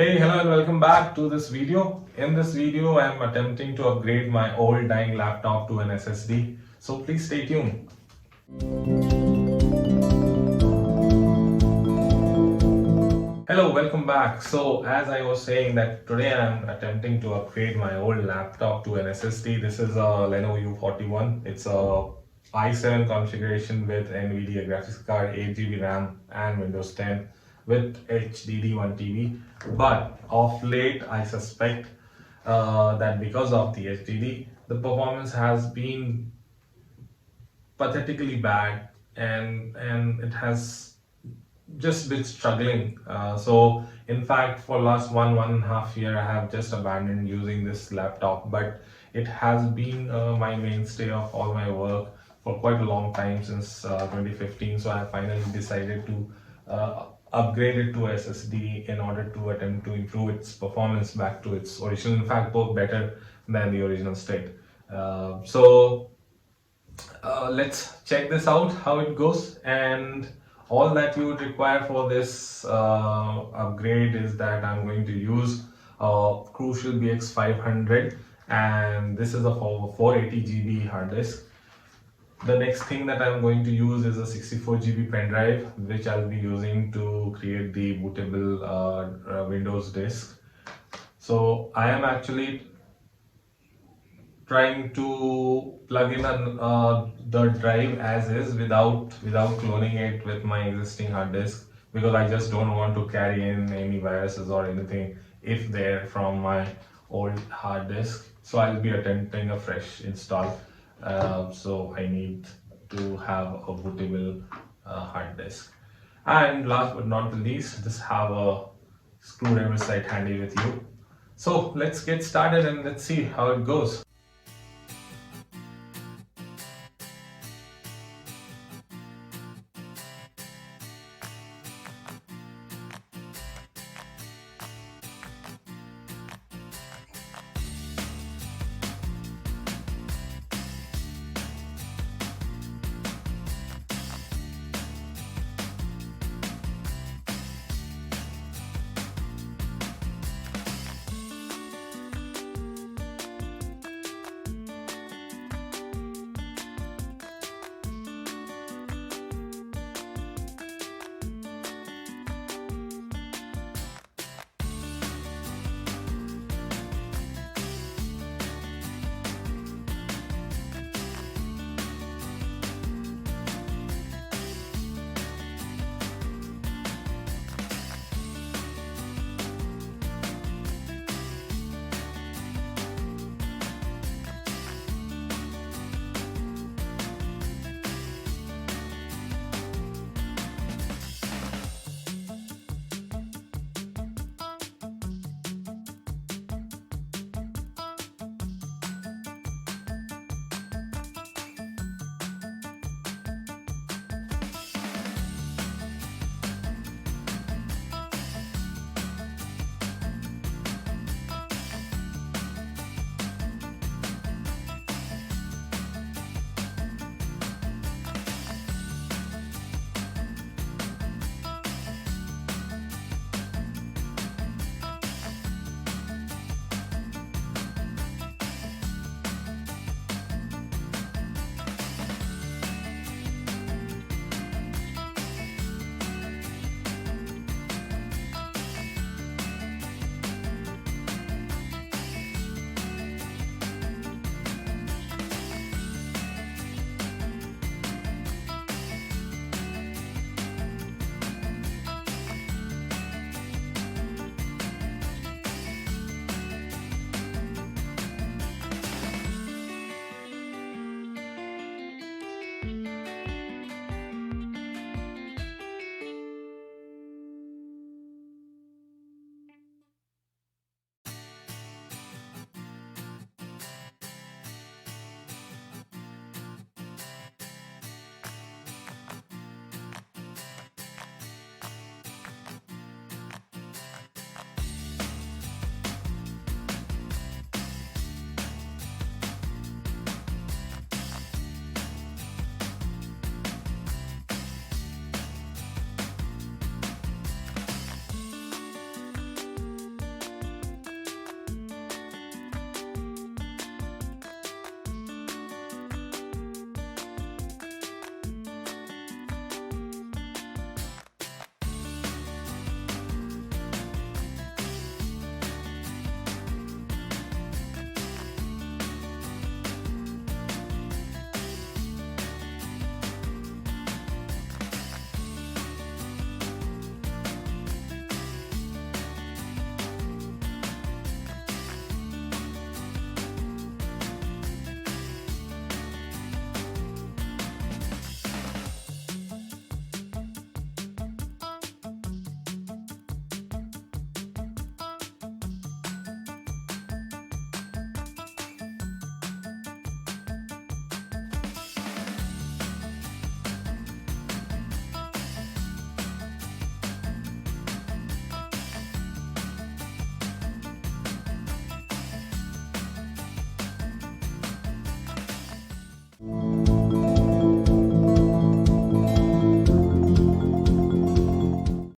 Hey, hello and welcome back to this video. In this video, I am attempting to upgrade my old dying laptop to an SSD. So please stay tuned. Hello, welcome back. So as I was saying that today I am attempting to upgrade my old laptop to an SSD. This is a Lenovo U41. It's a i7 configuration with Nvidia graphics card, 8 GB RAM and Windows 10 with HDD 1 TB. But of late I suspect that because of the HDD, the performance has been pathetically bad and it has just been struggling. So in fact, for last one and a half year, I have just abandoned using this laptop. But it has been my mainstay of all my work for quite a long time since 2015. So I finally decided to upgrade it to SSD in order to attempt to improve its performance back to its original. In fact, both better than the original state. Let's check this out how it goes. And all that you would require for this upgrade is that I'm going to use Crucial BX500, and this is a 480 GB hard disk. The next thing that I'm going to use is a 64 GB pen drive, which I'll be using to create the bootable Windows disk. So I am actually trying to plug in the drive as is without cloning it with my existing hard disk, because I just don't want to carry in any viruses or anything if they're from my old hard disk. So I'll be attempting a fresh install. So I need to have a bootable hard disk. And last but not the least, just have a screwdriver set handy with you. So let's get started and let's see how it goes.